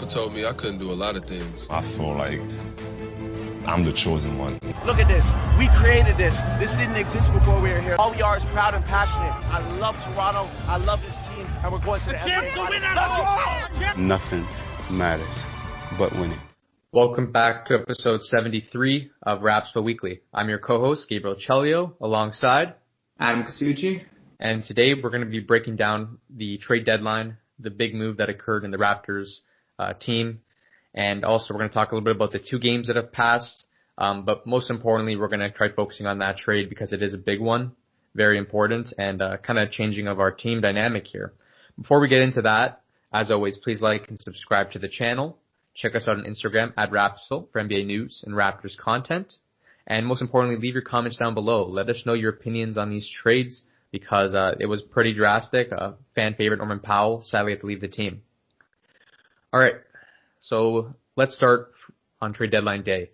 Papa told me I couldn't do a lot of things. I feel like I'm the chosen one. Look at this. We created this. This didn't exist before we were here. All we are is proud and passionate. I love Toronto. I love this team. And we're going to the NBA Finals. Let's go! Nothing matters but winning. Welcome back to episode 73 of Rapzville Weekly. I'm your co-host, Gabriel Chelio, alongside Adam Casucci. And today we're going to be breaking down the trade deadline, the big move that occurred in the Raptors team. And also we're going to talk a little bit about the two games that have passed. But most importantly, we're going to try focusing on that trade because it is a big one, very important, and kind of changing of our team dynamic here. Before we get into that, as always, please like and subscribe to the channel. Check us out on Instagram at Rapzville for NBA news and Raptors content. And most importantly, leave your comments down below. Let us know your opinions on these trades because it was pretty drastic. Fan favorite Norman Powell sadly had to leave the team. All right, so let's start on trade deadline day.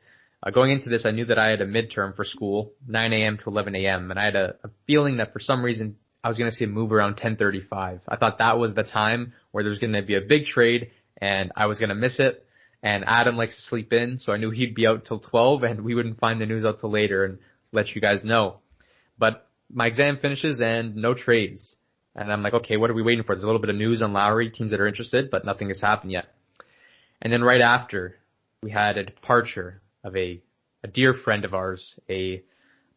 Going into this, I knew that I had a midterm for school, 9 a.m. to 11 a.m., and I had a feeling that for some reason I was going to see a move around 10:35. I thought that was the time where there was going to be a big trade, and I was going to miss it. And Adam likes to sleep in, so I knew he'd be out till 12, and we wouldn't find the news out till later and let you guys know. But my exam finishes and no trades. And I'm like, okay, what are we waiting for? There's a little bit of news on Lowry, teams that are interested, but nothing has happened yet. And then right after, we had a departure of a dear friend of ours, a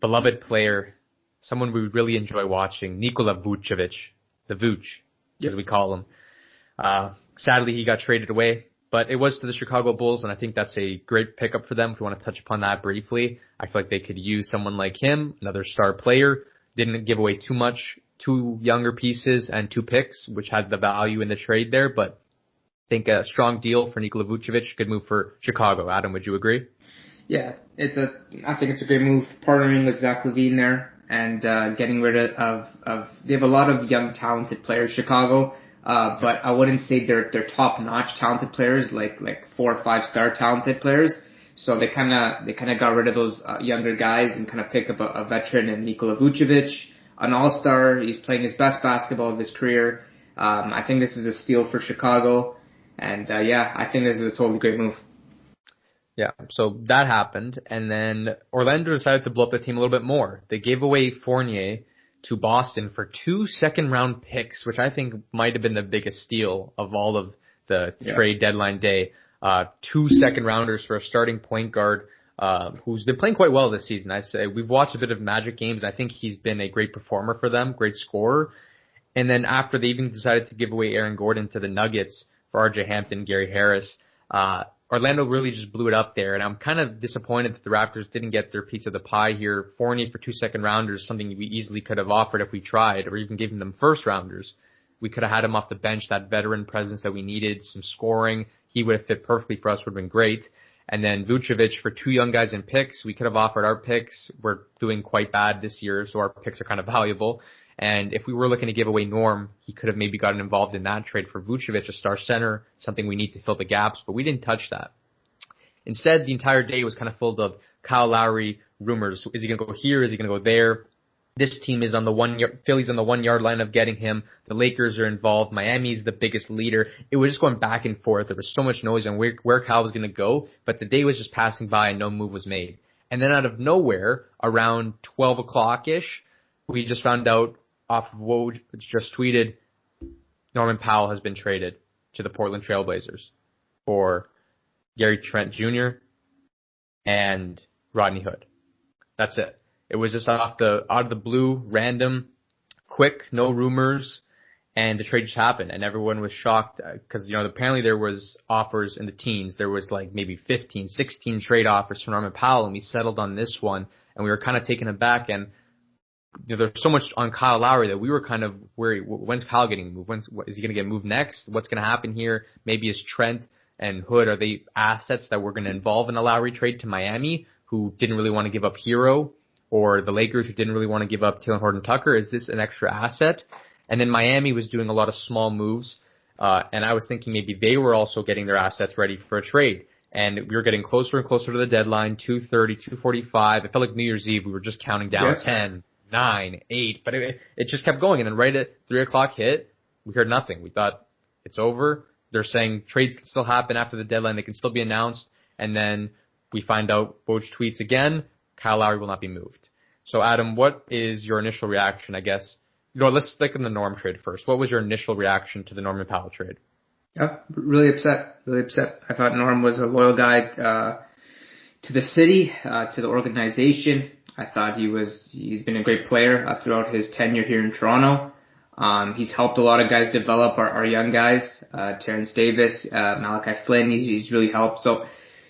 beloved player, someone we really enjoy watching, Nikola Vucevic, the Vooch, as we call him. Sadly, he got traded away, but it was to the Chicago Bulls, and I think that's a great pickup for them if we want to touch upon that briefly. I feel like they could use someone like him, another star player, didn't give away too much, 2 younger pieces and 2 picks, which had the value in the trade there, but I think a strong deal for Nikola Vucevic, good move for Chicago. Adam, would you agree? Yeah, I think it's a great move, partnering with Zach LaVine there and getting rid of they have a lot of young talented players, Chicago, but I wouldn't say they're top-notch talented players, like 4 or 5 star talented players. So they kind of got rid of those younger guys and kind of picked up a veteran in Nikola Vucevic, an all-star. He's playing his best basketball of his career. I think this is a steal for Chicago, and I think this is a totally great move. Yeah, so that happened, and then Orlando decided to blow up the team a little bit more. They gave away Fournier to Boston for 2 second-round picks, which I think might have been the biggest steal of all of the trade deadline day. 2 second-rounders for a starting point guard who's been playing quite well this season. I say we've watched a bit of Magic games, and I think he's been a great performer for them, great scorer. And then after they even decided to give away Aaron Gordon to the Nuggets for R.J. Hampton, Gary Harris, Orlando really just blew it up there, and I'm kind of disappointed that the Raptors didn't get their piece of the pie here. Fournier for 2 second-rounders, something we easily could have offered if we tried, or even given them first-rounders. We could have had him off the bench, that veteran presence that we needed, some scoring. He would have fit perfectly for us, would have been great. And then Vucevic for 2 young guys in picks. We could have offered our picks. We're doing quite bad this year, so our picks are kind of valuable. And if we were looking to give away Norm, he could have maybe gotten involved in that trade for Vucevic, a star center, something we need to fill the gaps, but we didn't touch that. Instead, the entire day was kind of full of Kyle Lowry rumors. Is he going to go here? Is he going to go there? This team is on the 1 yard, Philly's on the 1 yard line of getting him. The Lakers are involved. Miami's the biggest leader. It was just going back and forth. There was so much noise on where Kyle was going to go, but the day was just passing by and no move was made. And then out of nowhere, around 12 o'clock-ish, we just found out off of Woj just tweeted, Norman Powell has been traded to the Portland Trailblazers for Gary Trent Jr. and Rodney Hood. That's it. It was just out of the blue, random, quick, no rumors, and the trade just happened. And everyone was shocked because, apparently there was offers in the teens. There was like maybe 15, 16 trade offers for Norman Powell, and we settled on this one. And we were kind of taken aback. And there's so much on Kyle Lowry that we were kind of worried. When's Kyle getting moved? Is he going to get moved next? What's going to happen here? Maybe is Trent and Hood, are they assets that we're going to involve in a Lowry trade to Miami, who didn't really want to give up Hero, or the Lakers, who didn't really want to give up Talen Horton-Tucker? Is this an extra asset? And then Miami was doing a lot of small moves, and I was thinking maybe they were also getting their assets ready for a trade. And we were getting closer and closer to the deadline, 2:30, 2:45. It felt like New Year's Eve. We were just counting down 10, 9, 8, but it just kept going. And then right at 3 o'clock hit, we heard nothing. We thought it's over. they're saying trades can still happen after the deadline. They can still be announced. And then we find out Woj tweets again, Kyle Lowry will not be moved. So Adam, what is your initial reaction, I guess? Let's stick in the Norm trade first. What was your initial reaction to the Norman Powell trade? Yeah, really upset. I thought Norm was a loyal guy to the city, to the organization. I thought he's been a great player throughout his tenure here in Toronto. He's helped a lot of guys develop, our young guys, Terrence Davis, Malachi Flynn. He's really helped. So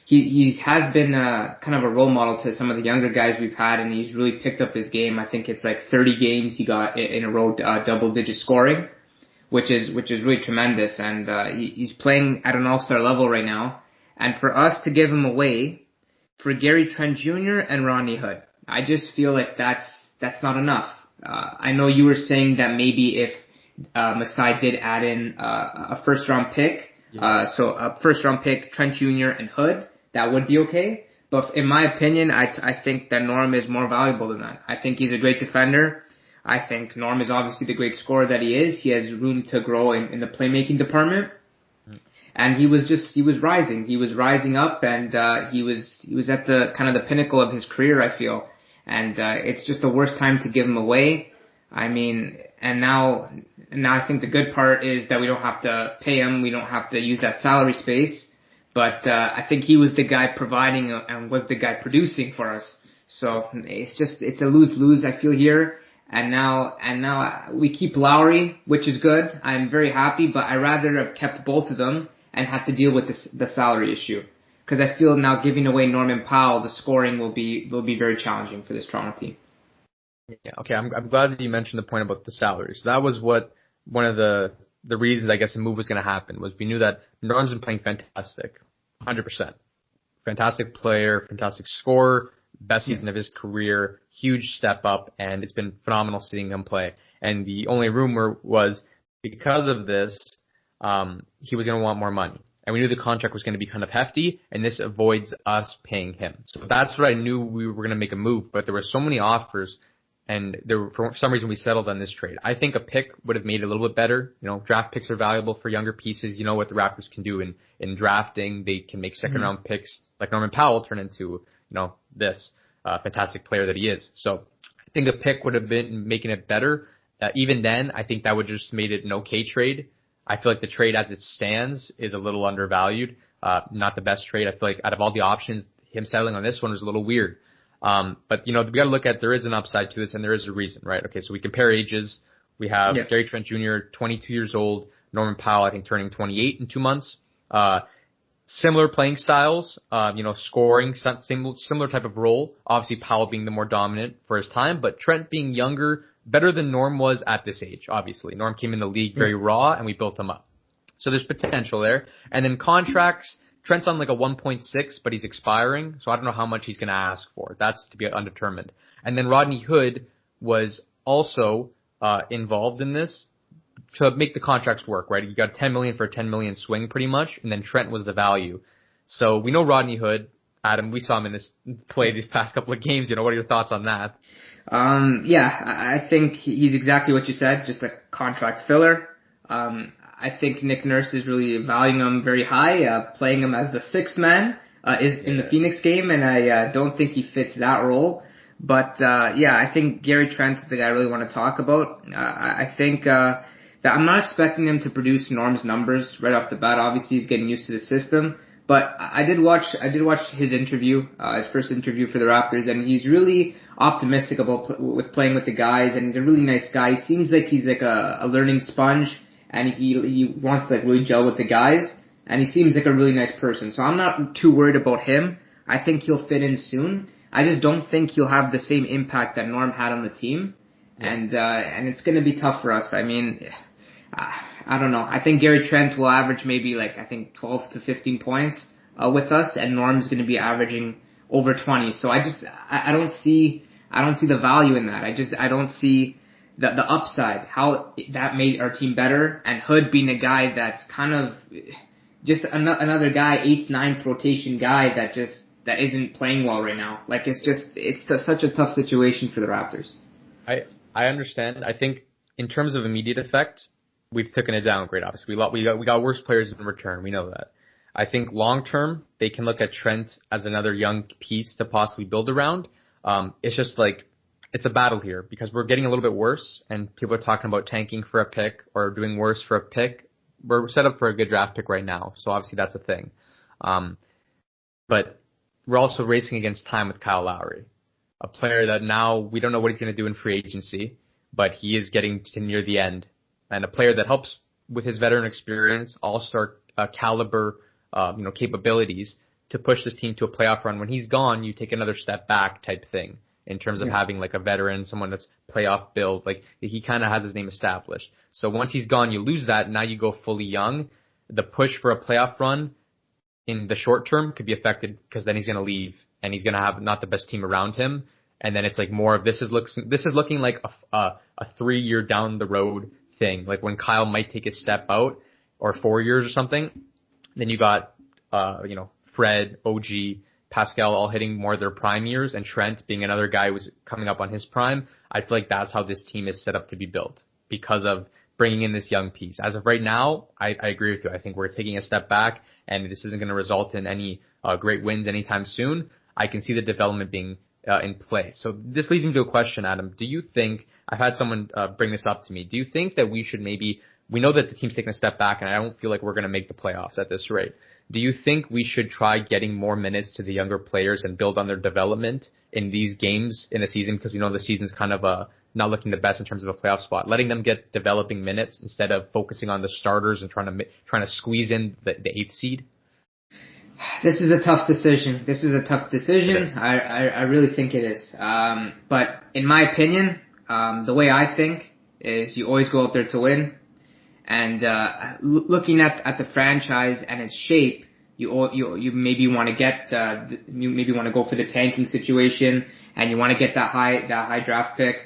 he has been kind of a role model to some of the younger guys we've had, and he's really picked up his game. I think it's like 30 games he got in a row, double-digit scoring, which is really tremendous. And he's playing at an all-star level right now. And for us to give him away for Gary Trent Jr. and Rodney Hood, I just feel like that's not enough. I know you were saying that maybe if Masai did add in a first-round pick, so a first-round pick, Trent Jr. and Hood, that would be okay. But in my opinion, I think that Norm is more valuable than that. I think he's a great defender. I think Norm is obviously the great scorer that he is. He has room to grow in the playmaking department. And he was rising. He was rising up, and he was at the kind of the pinnacle of his career, I feel. And it's just the worst time to give him away. I mean, and now I think the good part is that we don't have to pay him. We don't have to use that salary space. But I think he was the guy providing and was the guy producing for us. So it's a lose-lose, I feel, here. And now we keep Lowry, which is good. I'm very happy, but I'd rather have kept both of them and have to deal with the salary issue. Because I feel now giving away Norman Powell, the scoring will be very challenging for this Toronto team. Yeah, okay. I'm glad that you mentioned the point about the salaries. That was one of the reasons I guess the move was going to happen, was we knew that Norm's been playing fantastic, 100%. Fantastic player, fantastic scorer, best season of his career, huge step up, and it's been phenomenal seeing him play. And the only rumor was because of this, he was going to want more money. And we knew the contract was going to be kind of hefty, and this avoids us paying him. So that's what I knew we were going to make a move, but there were so many offers, and for some reason we settled on this trade. I think a pick would have made it a little bit better. Draft picks are valuable for younger pieces. You know what the Raptors can do in drafting. They can make second-round picks like Norman Powell turn into, this fantastic player that he is. So I think a pick would have been making it better. Even then, I think that would just made it an okay trade. I feel like the trade as it stands is a little undervalued. Not the best trade. I feel like out of all the options, him settling on this one was a little weird. But we got to look at, there is an upside to this and there is a reason, right? Okay, so we compare ages. We have Gary Trent Jr., 22 years old. Norman Powell, I think, turning 28 in 2 months. Similar playing styles, scoring, similar type of role. Obviously, Powell being the more dominant for his time, but Trent being younger, better than Norm was at this age, obviously. Norm came in the league very raw, and we built him up. So there's potential there. And then contracts, Trent's on like a 1.6, but he's expiring, so I don't know how much he's going to ask for. That's to be undetermined. And then Rodney Hood was also involved in this to make the contracts work, right? You got $10 million for a $10 million swing pretty much, and then Trent was the value. So we know Rodney Hood. Adam, we saw him in this play these past couple of games. What are your thoughts on that? I think he's exactly what you said, just a contract filler. I think Nick Nurse is really valuing him very high, playing him as the sixth man in the Phoenix game, and I don't think he fits that role. But I think Gary Trent is the guy I really want to talk about. I think that I'm not expecting him to produce Norm's numbers right off the bat. Obviously, he's getting used to the system. But I did watch his interview, his first interview for the Raptors, and he's really optimistic about with playing with the guys, and he's a really nice guy. He seems like he's like a learning sponge, and he wants to like really gel with the guys, and he seems like a really nice person. So I'm not too worried about him. I think he'll fit in soon. I just don't think he'll have the same impact that Norm had on the team, and it's going to be tough for us. I mean, I don't know. I think Gary Trent will average maybe 12 to 15 points with us, and Norm's going to be averaging over 20. So I don't see the value in that. I don't see the upside, how that made our team better, and Hood being a guy that's kind of just another guy, 8th, 9th rotation guy that isn't playing well right now. It's such a tough situation for the Raptors. I understand. I think in terms of immediate effect, we've taken a downgrade. Obviously, we got worse players in return. We know that. I think long term they can look at Trent as another young piece to possibly build around. It's just like it's a battle here because we're getting a little bit worse, and people are talking about tanking for a pick or doing worse for a pick. We're set up for a good draft pick right now, so obviously that's a thing. But we're also racing against time with Kyle Lowry, a player that now we don't know what he's going to do in free agency, but he is getting to near the end, and a player that helps with his veteran experience, all-star caliber, capabilities to push this team to a playoff run. When he's gone, you take another step back type thing in terms of having like a veteran, someone that's playoff build. Like he kind of has his name established. So once he's gone, you lose that. Now you go fully young. The push for a playoff run in the short term could be affected because then he's going to leave and he's going to have not the best team around him. And then it's like more of this is looking like a 3-year down the road thing. Like when Kyle might take a step out or 4 years or something, then you got, Fred, OG, Pascal all hitting more of their prime years, and Trent being another guy who's coming up on his prime. I feel like that's how this team is set up to be built because of bringing in this young piece. As of right now, I agree with you. I think we're taking a step back, and this isn't going to result in any great wins anytime soon. I can see the development being in play. So this leads me to a question, Adam. Do you think, I've had someone bring this up to me, do you think that we should we know that the team's taking a step back, and I don't feel like we're going to make the playoffs at this rate. Do you think we should try getting more minutes to the younger players and build on their development in these games in the season? Because we know the season's kind of not looking the best in terms of a playoff spot. Letting them get developing minutes instead of focusing on the starters and trying to squeeze in the 8th seed. This is a tough decision. I really think it is. But in my opinion, the way I think is you always go out there to win. And looking at the franchise and its shape, you maybe want to go for the tanking situation, and you want to get that high draft pick.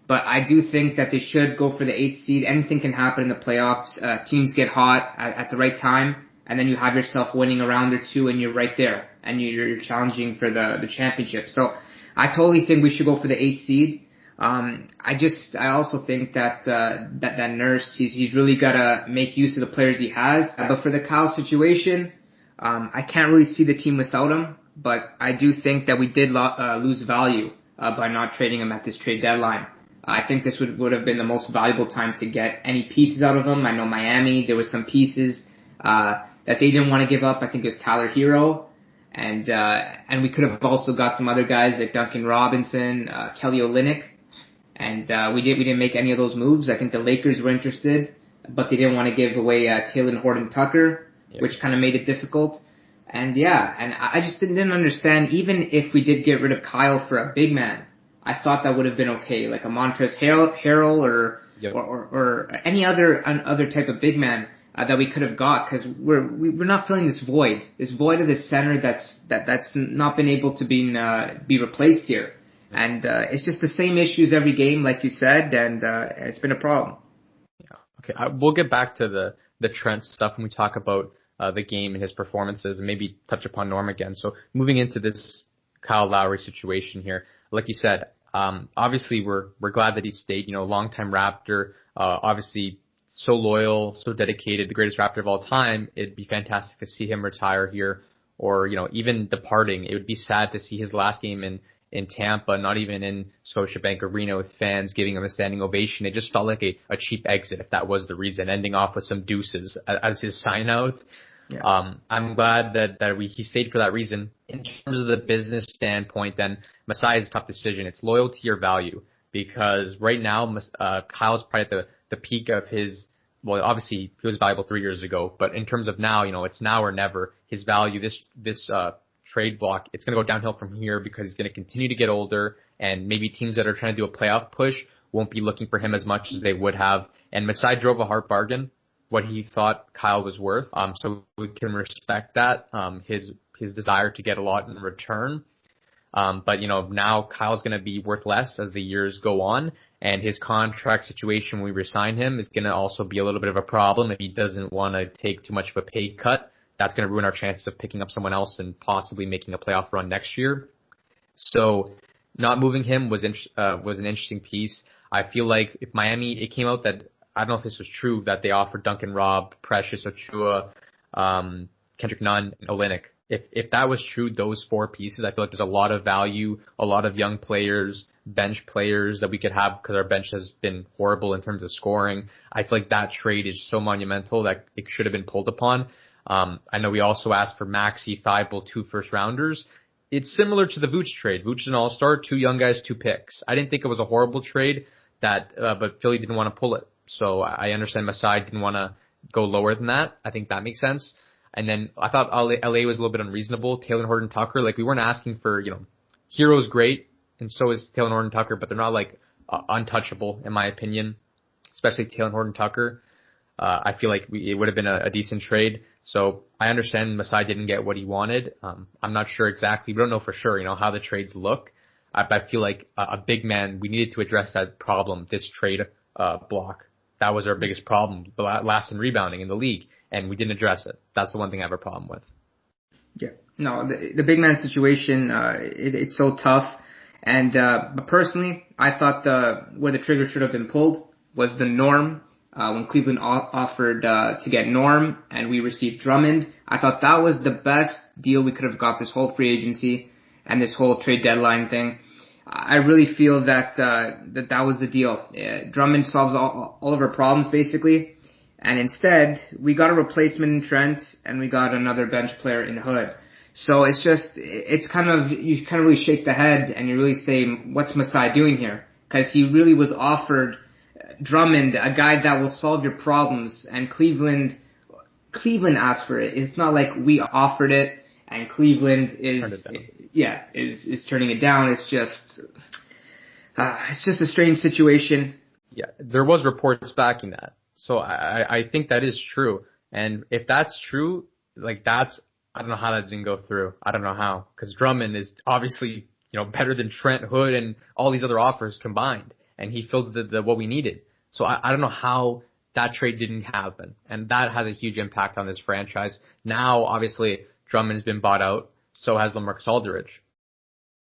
But I do think that they should go for the 8th seed. Anything can happen in the playoffs. Teams get hot at the right time, and then you have yourself winning a round or two, and you're right there, and you're challenging for the championship. So I totally think we should go for the 8th seed. I also think that Nurse, he's really gotta make use of the players he has. But for the Kyle situation, I can't really see the team without him, but I do think that we did lose value, by not trading him at this trade deadline. I think this would have been the most valuable time to get any pieces out of him. I know Miami, there were some pieces, that they didn't want to give up. I think it was Tyler Hero. And we could have also got some other guys like Duncan Robinson, Kelly Olynyk. And we didn't make any of those moves. I think the Lakers were interested, but they didn't want to give away Taylor Horton-Tucker, which kind of made it difficult. And I just didn't understand, even if we did get rid of Kyle for a big man, I thought that would have been okay, like a Montrezl Harrell or any other type of big man that we could have got, because we're not filling this void of the center that's not been able to be replaced here. And it's just the same issues every game, like you said, and it's been a problem. Yeah. Okay, we'll get back to the Trent stuff when we talk about the game and his performances, and maybe touch upon Norm again. So moving into this Kyle Lowry situation here, like you said, obviously we're glad that he stayed. Longtime Raptor, obviously so loyal, so dedicated, the greatest Raptor of all time. It'd be fantastic to see him retire here, or even departing. It would be sad to see his last game in Tampa, not even in Scotiabank Arena with fans giving him a standing ovation. It just felt like a cheap exit, if that was the reason, ending off with some deuces as his sign out. Yeah. I'm glad that he stayed for that reason. In terms of the business standpoint, then Masai is a tough decision. It's loyalty or value, because right now Kyle's probably at the peak of his. Well, obviously he was valuable 3 years ago, but in terms of now, it's now or never. His value, this trade block, it's going to go downhill from here because he's going to continue to get older, and maybe teams that are trying to do a playoff push won't be looking for him as much as they would have. And Masai drove a hard bargain, what he thought Kyle was worth. So we can respect that, his desire to get a lot in return. But now Kyle's going to be worth less as the years go on, and his contract situation when we resign him is going to also be a little bit of a problem if he doesn't want to take too much of a pay cut. That's going to ruin our chances of picking up someone else and possibly making a playoff run next year. So not moving him was an interesting piece. I feel like if Miami, it came out that I don't know if this was true, that they offered Duncan Robb, Precious Ochoa, Kendrick Nunn, and Olynyk. If that was true, those 4 pieces, I feel like there's a lot of value, a lot of young players, bench players that we could have because our bench has been horrible in terms of scoring. I feel like that trade is so monumental that it should have been pulled upon. I know we also asked for Maxey, Thibault, 2 first-rounders. It's similar to the Vooch trade. Vooch is an all-star, 2 young guys, 2 picks. I didn't think it was a horrible trade, but Philly didn't want to pull it. So I understand Masai didn't want to go lower than that. I think that makes sense. And then I thought LA was a little bit unreasonable. Taylor Horton-Tucker, like we weren't asking for, Hero's great, and so is Taylor Horton-Tucker, but they're not like untouchable in my opinion, especially Taylor Horton-Tucker. I feel like it would have been a decent trade. So I understand Masai didn't get what he wanted. I'm not sure exactly. We don't know for sure, how the trades look. I feel like a big man, we needed to address that problem, this trade block. That was our biggest problem, last in rebounding in the league, and we didn't address it. That's the one thing I have a problem with. Yeah. No, the big man situation, it's so tough. And but personally, I thought where the trigger should have been pulled was the Norm. When Cleveland offered to get Norm and we received Drummond, I thought that was the best deal we could have got this whole free agency and this whole trade deadline thing. I really feel that that was the deal. Drummond solves all of our problems basically, and instead we got a replacement in Trent and we got another bench player in Hood. So you kind of really shake the head and you really say, what's Masai doing here? Because he really was offered Drummond, a guy that will solve your problems, and Cleveland asked for it. It's not like we offered it and Cleveland is turning it down. It's just a strange situation. Yeah, there was reports backing that, so I think that is true. And if that's true, I don't know how that didn't go through. I don't know how, because Drummond is obviously better than Trent, Hood, and all these other offers combined, and he filled the what we needed. So I don't know how that trade didn't happen, and that has a huge impact on this franchise. Now, obviously, Drummond has been bought out, so has Lamarcus Aldridge.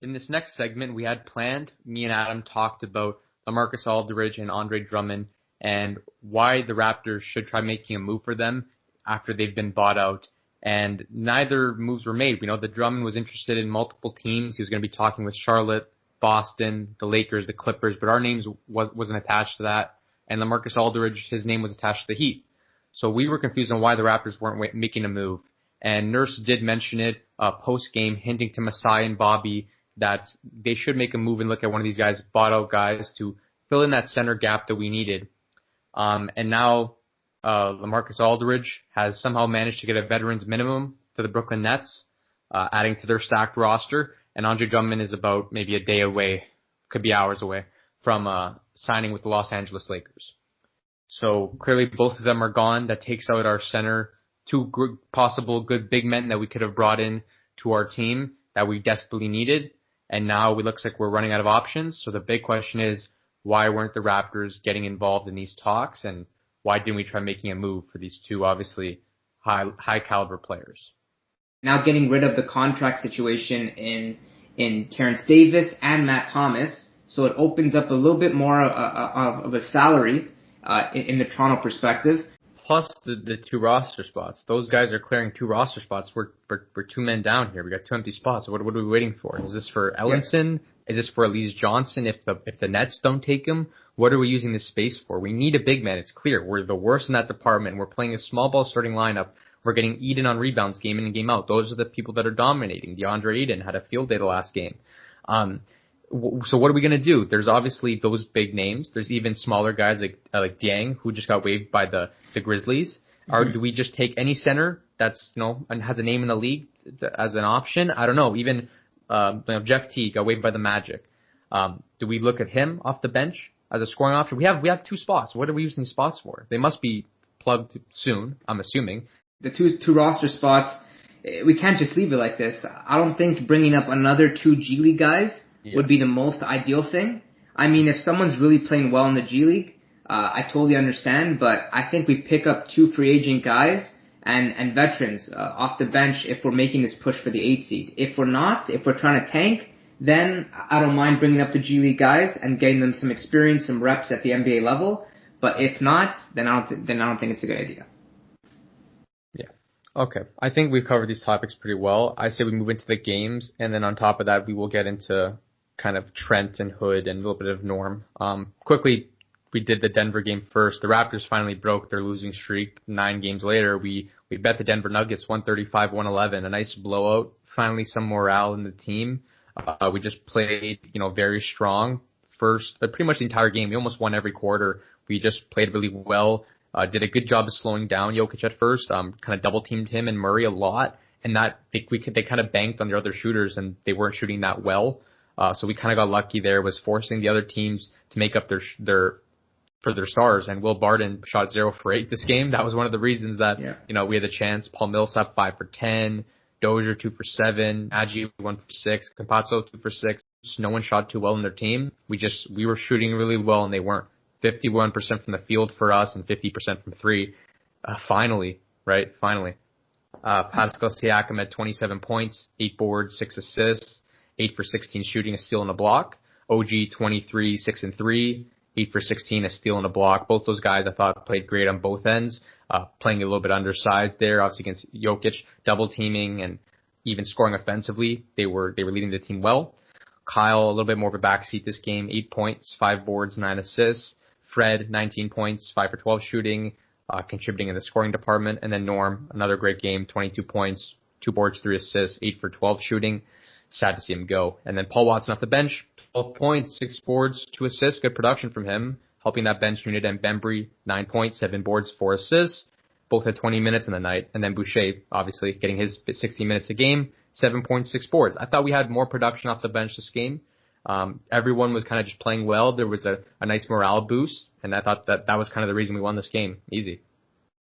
In this next segment, we had planned, me and Adam talked about Lamarcus Aldridge and Andre Drummond and why the Raptors should try making a move for them after they've been bought out. And neither moves were made. We know that Drummond was interested in multiple teams. He was going to be talking with Charlotte, Boston, the Lakers, the Clippers, but our names wasn't attached to that. And Lamarcus Aldridge, his name was attached to the Heat. So we were confused on why the Raptors weren't making a move. And Nurse did mention it post-game, hinting to Masai and Bobby that they should make a move and look at one of these guys, bought-out guys, to fill in that center gap that we needed. And now Lamarcus Aldridge has somehow managed to get a veterans minimum to the Brooklyn Nets, adding to their stacked roster. And Andre Drummond is about maybe a day away, could be hours away, from signing with the Los Angeles Lakers. So clearly both of them are gone. That takes out our center, 2 possible good big men that we could have brought in to our team that we desperately needed. And now it looks like we're running out of options. So the big question is, why weren't the Raptors getting involved in these talks? And why didn't we try making a move for these 2 obviously high caliber players? Now getting rid of the contract situation in Terrence Davis and Matt Thomas, so it opens up a little bit more of a salary in the Toronto perspective. Plus the 2 roster spots. Those guys are clearing 2 roster spots. We're 2 men down here. We got 2 empty spots. What are we waiting for? Is this for Ellenson? Yeah. Is this for Elise Johnson if the Nets don't take him? What are we using this space for? We need a big man. It's clear. We're the worst in that department. We're playing a small ball starting lineup. We're getting eaten on rebounds game in and game out. Those are the people that are dominating. DeAndre Ayton had a field day the last game. So what are we going to do? There's obviously those big names. There's even smaller guys like Dieng, who just got waived by the Grizzlies. Mm-hmm. Or do we just take any center that's, and has a name in the league as an option? I don't know. Even Jeff Teague got waived by the Magic. Do we look at him off the bench as a scoring option? We have 2 spots. What are we using these spots for? They must be plugged soon, I'm assuming. The two roster spots, we can't just leave it like this. I don't think bringing up another 2 G League guys would be the most ideal thing. I mean, if someone's really playing well in the G League, I totally understand, but I think we pick up 2 free agent guys and veterans off the bench if we're making this push for the 8 seed. If we're not, if we're trying to tank, then I don't mind bringing up the G League guys and getting them some experience, some reps at the NBA level. But if not, then I don't think it's a good idea. Yeah. Okay. I think we've covered these topics pretty well. I say we move into the games, and then on top of that, we will get into kind of Trent and Hood and a little bit of Norm. Quickly, we did the Denver game first. The Raptors finally broke their losing streak 9 games later. We bet the Denver Nuggets 135-111, a nice blowout. Finally, some morale in the team. We just played, very strong. Pretty much the entire game. We almost won every quarter. We just played really well. Did a good job of slowing down Jokic at first. Kind of double teamed him and Murray a lot, and they kind of banked on their other shooters, and they weren't shooting that well. So we kind of got lucky there. Was forcing the other teams to make up their stars. And Will Barton shot 0 for 8 this game. That was one of the reasons that we had a chance. Paul Millsap 5 for 10. Dozier 2 for 7, Agi 1 for 6, Campazzo 2 for 6. No one shot too well in their team. We were shooting really well and they weren't. 51% from the field for us and 50% from 3. Finally. Pascal Siakam had 27 points, 8 boards, 6 assists, 8 for 16 shooting, a steal and a block. OG 23, 6 and 3, 8 for 16, a steal and a block. Both those guys I thought played great on both ends. Playing a little bit undersized there, obviously against Jokic, double teaming and even scoring offensively. They were leading the team well. Kyle, a little bit more of a backseat this game, 8 points, 5 boards, 9 assists. Fred, 19 points, 5 for 12 shooting, contributing in the scoring department. And then Norm, another great game, 22 points, 2 boards, 3 assists, 8 for 12 shooting. Sad to see him go. And then Paul Watson off the bench, 12 points, 6 boards, 2 assists, good production from him. Helping that bench unit, and Bembry, 9 points, 7 boards, 4 assists. Both had 20 minutes in the night. And then Boucher, obviously, getting his 16 minutes a game, 7.6 boards. I thought we had more production off the bench this game. Everyone was kind of just playing well. There was a nice morale boost, and I thought that was kind of the reason we won this game. Easy.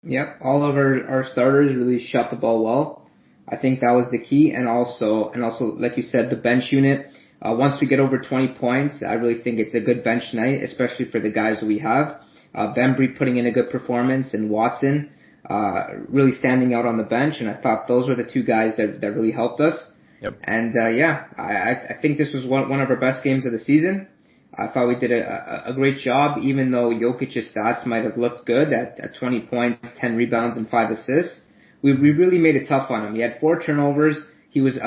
Yep, all of our starters really shot the ball well. I think that was the key, and also, like you said, the bench unit. Once we get over 20 points, I really think it's a good bench night, especially for the guys we have. Bembry putting in a good performance, and Watson really standing out on the bench, and I thought those were the 2 guys that really helped us. Yep. And I think this was one of our best games of the season. I thought we did a great job, even though Jokic's stats might have looked good at 20 points, 10 rebounds, and 5 assists. We really made it tough on him. He had 4 turnovers. He was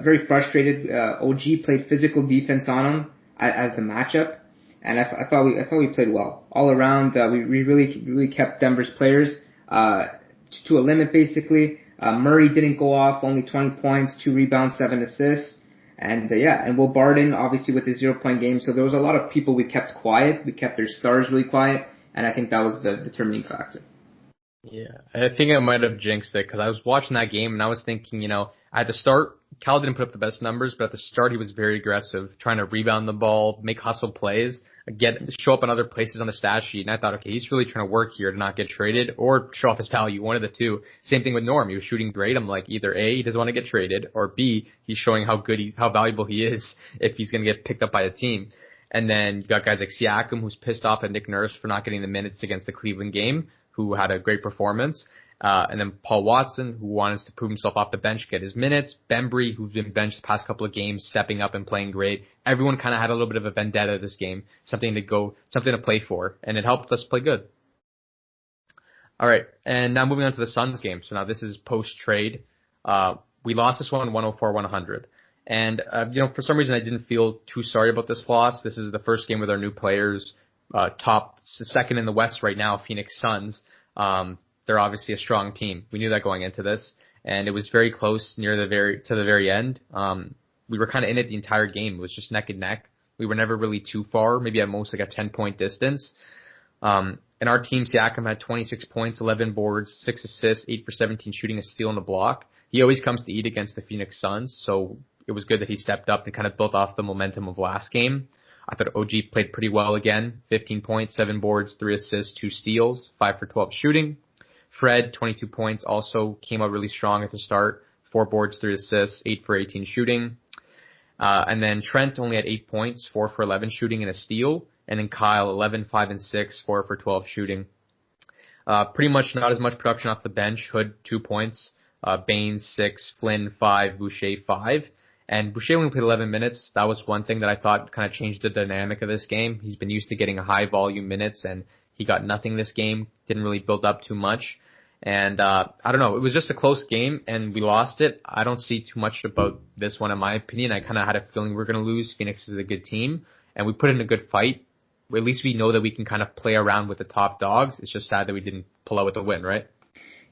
very frustrated. OG played physical defense on him as the matchup, and I thought we played well all around. We really kept Denver's players to a limit basically. Murray didn't go off, only 20 points, 2 rebounds, 7 assists, and Will Barton obviously with his 0-point game. So there was a lot of people we kept quiet. We kept their stars really quiet, and I think that was the determining factor. Yeah, I think I might have jinxed it because I was watching that game and I was thinking, at the start, Cal didn't put up the best numbers, but at the start he was very aggressive, trying to rebound the ball, make hustle plays, show up in other places on the stat sheet. And I thought, okay, he's really trying to work here to not get traded or show off his value, one of the 2. Same thing with Norm. He was shooting great. I'm like, either A, he doesn't want to get traded, or B, he's showing how valuable he is if he's going to get picked up by a team. And then you got guys like Siakam, who's pissed off at Nick Nurse for not getting the minutes against the Cleveland game, who had a great performance. And then Paul Watson, who wanted to prove himself off the bench, get his minutes. Bembry, who's been benched the past couple of games, stepping up and playing great. Everyone kind of had a little bit of a vendetta this game, something to play for, and it helped us play good. All right, and now moving on to the Suns game. So now this is post-trade. We lost this one 104-100. And, for some reason I didn't feel too sorry about this loss. This is the first game with our new players. Second in the West right now, Phoenix Suns. They're obviously a strong team. We knew that going into this, and it was very close to the very end. We were kind of in it the entire game. It was just neck and neck. We were never really too far, maybe at most like a 10-point distance. And our team, Siakam had 26 points, 11 boards, 6 assists, 8 for 17 shooting, a steal and a block. He always comes to eat against the Phoenix Suns, so it was good that he stepped up and kind of built off the momentum of last game. I thought OG played pretty well again. 15 points, 7 boards, 3 assists, 2 steals, 5 for 12 shooting. Fred, 22 points, also came out really strong at the start. 4 boards, 3 assists, 8 for 18 shooting. And then Trent only had 8 points, 4 for 11 shooting and a steal. And then Kyle, 11, 5 and 6, 4 for 12 shooting. Pretty much not as much production off the bench. Hood, 2 points. Baines, 6, Flynn, 5, Boucher, 5. And Boucher only played 11 minutes. That was one thing that I thought kind of changed the dynamic of this game. He's been used to getting high volume minutes, and He got nothing this game, didn't really build up too much. And I don't know, it was just a close game and we lost it. I don't see too much about this one in my opinion. I kind of had a feeling we were going to lose. Phoenix is a good team and we put in a good fight. At least we know that we can kind of play around with the top dogs. It's just sad that we didn't pull out with the win, right?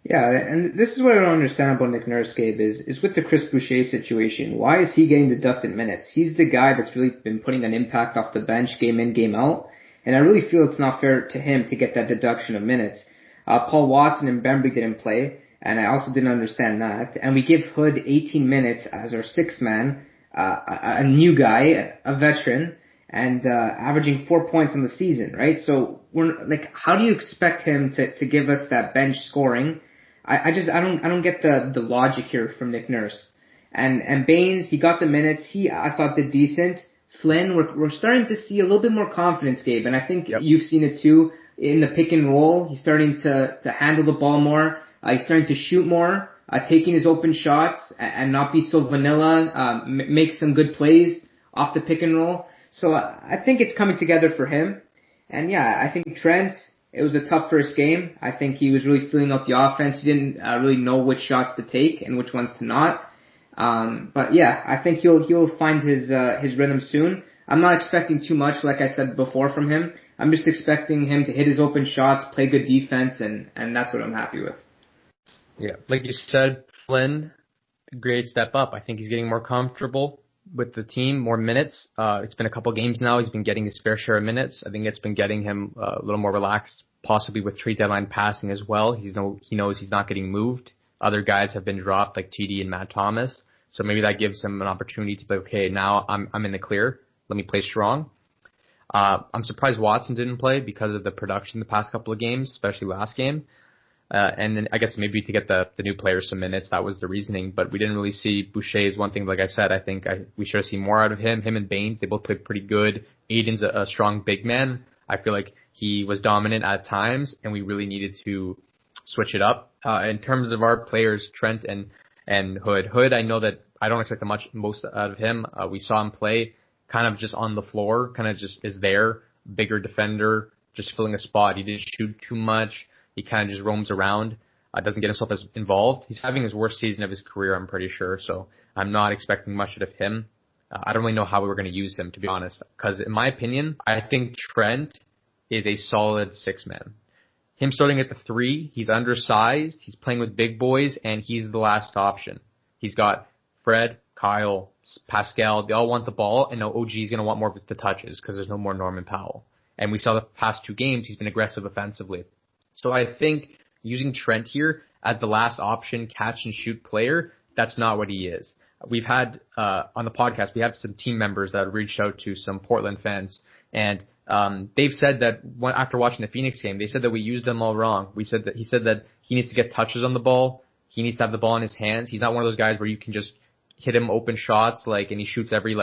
Yeah, and this is what I don't understand about Nick Nurse, Gabe, is with the Chris Boucher situation. Why is he getting deducted minutes? He's the guy that's really been putting an impact off the bench, game in, game out. And I really feel it's not fair to him to get that deduction of minutes. Paul Watson and Bembry didn't play, and I also didn't understand that. And we give Hood 18 minutes as our sixth man, a new guy, a veteran, and averaging 4 points in the season, right? So we're like, how do you expect him to give us that bench scoring? I don't get the logic here from Nick Nurse. And Baines, he got the minutes. I thought did decent. Flynn, we're starting to see a little bit more confidence, Gabe, and I think you've seen it too in the pick and roll. He's starting to handle the ball more. He's starting to shoot more, taking his open shots and not be so vanilla. Make some good plays off the pick and roll. So I think it's coming together for him. And yeah, I think Trent, it was a tough first game. I think he was really feeling out the offense. He didn't really know which shots to take and which ones to not. But yeah, I think he'll find his rhythm soon. I'm not expecting too much, like I said before, from him. I'm just expecting him to hit his open shots, play good defense, and that's what I'm happy with. Yeah, like you said, Flynn, great step up. I think he's getting more comfortable with the team, more minutes. It's been a couple games now. He's been getting his fair share of minutes. I think it's been getting him a little more relaxed, possibly with trade deadline passing as well. He knows he's not getting moved. Other guys have been dropped, like TD and Matt Thomas. So maybe that gives him an opportunity to be, okay, now I'm in the clear. Let me play strong. I'm surprised Watson didn't play because of the production the past couple of games, especially last game. And then I guess maybe to get the new players some minutes, that was the reasoning. But we didn't really see Boucher's one thing. Like I said, I think we should have seen more out of him. Him and Baines, they both played pretty good. Aiden's a strong big man. I feel like he was dominant at times, and we really needed to switch it up. In terms of our players, Trent and Hood. Hood, I know that I don't expect most out of him. We saw him play kind of just on the floor, kind of just is there, bigger defender, just filling a spot. He didn't shoot too much. He kind of just roams around, doesn't get himself as involved. He's having his worst season of his career, I'm pretty sure, so I'm not expecting much out of him. I don't really know how we were going to use him, to be honest, because in my opinion, I think Trent is a solid six-man. Him starting at the 3, he's undersized, he's playing with big boys, and he's the last option. He's got Fred, Kyle, Pascal, they all want the ball, and now OG is going to want more of the touches because there's no more Norman Powell. And we saw the past 2 games, he's been aggressive offensively. So I think using Trent here as the last option, catch and shoot player, that's not what he is. We've had, on the podcast, we have some team members that reached out to some Portland fans, and they've said that after watching the Phoenix game, they said that we used him all wrong. He said that he needs to get touches on the ball. He needs to have the ball in his hands. He's not one of those guys where you can just hit him open shots, and he shoots every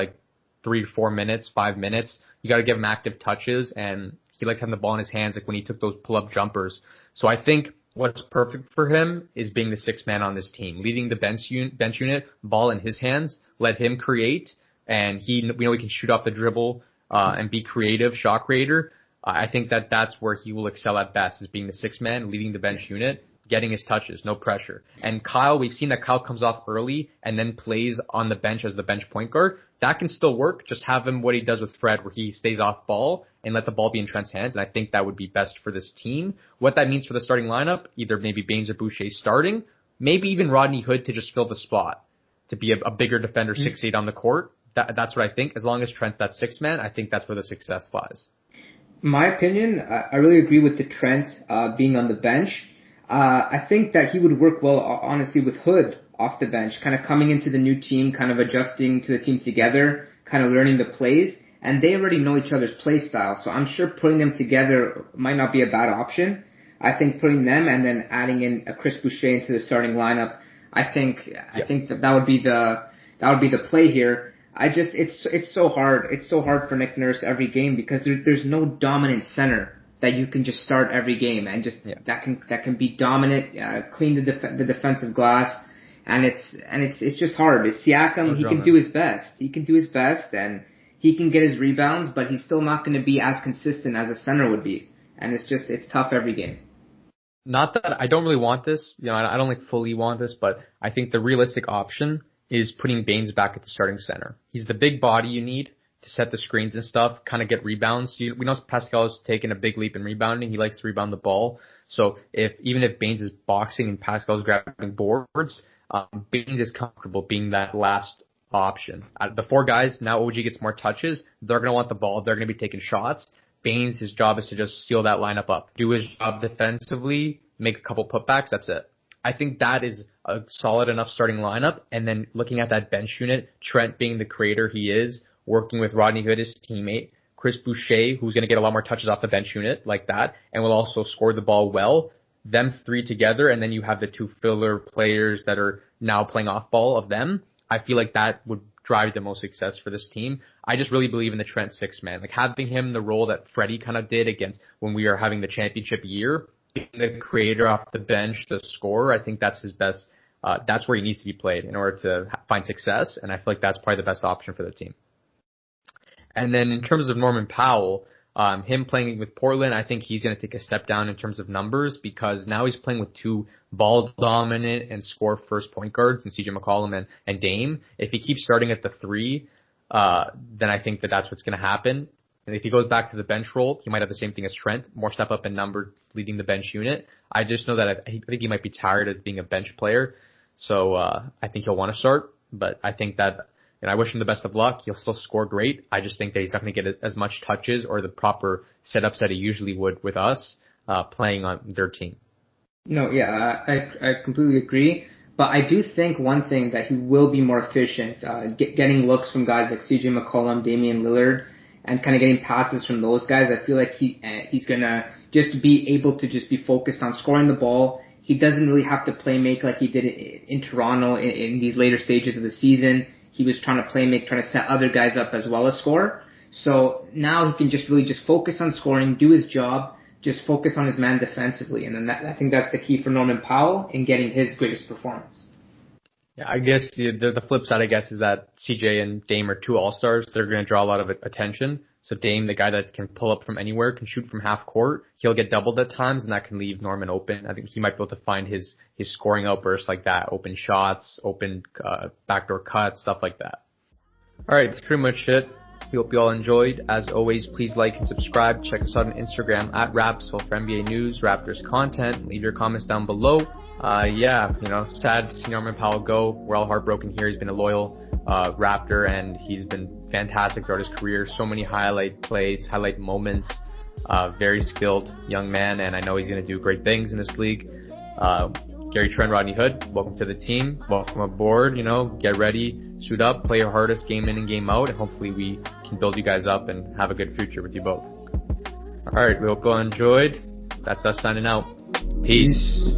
3 to 4 minutes, 5 minutes. You got to give him active touches, and he likes having the ball in his hands, like when he took those pull-up jumpers. So I think what's perfect for him is being the sixth man on this team, leading the bench unit, ball in his hands, let him create, and we know he can shoot off the dribble and be creative, shot creator. I think that's where he will excel at best, is being the sixth man, leading the bench unit, getting his touches, no pressure. And Kyle, we've seen that Kyle comes off early and then plays on the bench as the bench point guard. That can still work. Just have him what he does with Fred, where he stays off ball and let the ball be in Trent's hands. And I think that would be best for this team. What that means for the starting lineup, either maybe Baines or Boucher starting, maybe even Rodney Hood to just fill the spot, to be a bigger defender, 6'8" on the court. That's what I think. As long as Trent's that sixth man, I think that's where the success lies. My opinion, I really agree with the Trent being on the bench. I think that he would work well, honestly, with Hood off the bench, kind of coming into the new team, kind of adjusting to the team together, kind of learning the plays, and they already know each other's play style, so I'm sure putting them together might not be a bad option. I think putting them and then adding in a Chris Boucher into the starting lineup, I think that would be the play here. It's so hard. It's so hard for Nick Nurse every game because there's no dominant center that you can just start every game and just that can be dominant, clean the defensive glass, and it's just hard. It's Siakam. He can do his best. He can do his best, and he can get his rebounds, but he's still not going to be as consistent as a center would be. and it's tough every game. Not that I don't really want this, I don't like fully want this, but I think the realistic option is putting Baines back at the starting center. He's the big body you need to set the screens and stuff, kind of get rebounds. We know Pascal has taken a big leap in rebounding. He likes to rebound the ball. So even if Baines is boxing and Pascal's grabbing boards, Baines is comfortable being that last option. The four guys, now OG gets more touches. They're going to want the ball. They're going to be taking shots. Baines, his job is to just seal that lineup up, do his job defensively, make a couple putbacks. That's it. I think that is a solid enough starting lineup. And then looking at that bench unit, Trent being the creator he is, working with Rodney Hood, his teammate, Chris Boucher, who's going to get a lot more touches off the bench unit like that, and will also score the ball well. Them three together, and then you have the two filler players that are now playing off ball of them. I feel like that would drive the most success for this team. I just really believe in the Trent six-man. Like having him the role that Freddie kind of did against when we are having the championship year, being the creator off the bench, the scorer, I think that's his best. That's where he needs to be played in order to find success, and I feel like that's probably the best option for the team. And then in terms of Norman Powell, him playing with Portland, I think he's going to take a step down in terms of numbers because now he's playing with two ball dominant and score first point guards in CJ McCollum and Dame. If he keeps starting at the three, then I think that's what's going to happen. And if he goes back to the bench role, he might have the same thing as Trent, more step up in number leading the bench unit. I just know that I think he might be tired of being a bench player. So I think he'll want to start, but I think that, and I wish him the best of luck. He'll still score great. I just think that he's not going to get as much touches or the proper setups that he usually would with us playing on their team. No, yeah, I completely agree. But I do think one thing that he will be more efficient, getting looks from guys like CJ McCollum, Damian Lillard, and kind of getting passes from those guys. I feel like he's going to just be able to just be focused on scoring the ball. He doesn't really have to play make like he did in Toronto in these later stages of the season. He was trying to play make, trying to set other guys up as well as score. So now he can just really just focus on scoring, do his job, just focus on his man defensively. And then I think that's the key for Norman Powell in getting his greatest performance. Yeah, I guess the flip side, I guess, is that CJ and Dame are two all-stars. They're going to draw a lot of attention. So Dame, the guy that can pull up from anywhere, can shoot from half court. He'll get doubled at times, and that can leave Norman open. I think he might be able to find his scoring outbursts like that, open shots, open backdoor cuts, stuff like that. All right, that's pretty much it. We hope you all enjoyed. As always, please like and subscribe. Check us out on Instagram at Rapzville for NBA news, Raptors content. Leave your comments down below. Sad to see Norman Powell go. We're all heartbroken here. He's been a loyal Raptor, and he's been fantastic throughout his career. So many highlight plays, highlight moments. Very skilled young man, and I know he's going to do great things in this league. Gary, Trent, Rodney Hood, welcome to the team. Welcome aboard. Get ready, suit up, play your hardest game in and game out, and hopefully we can build you guys up and have a good future with you both. All right, we hope you all enjoyed. That's us signing out. Peace.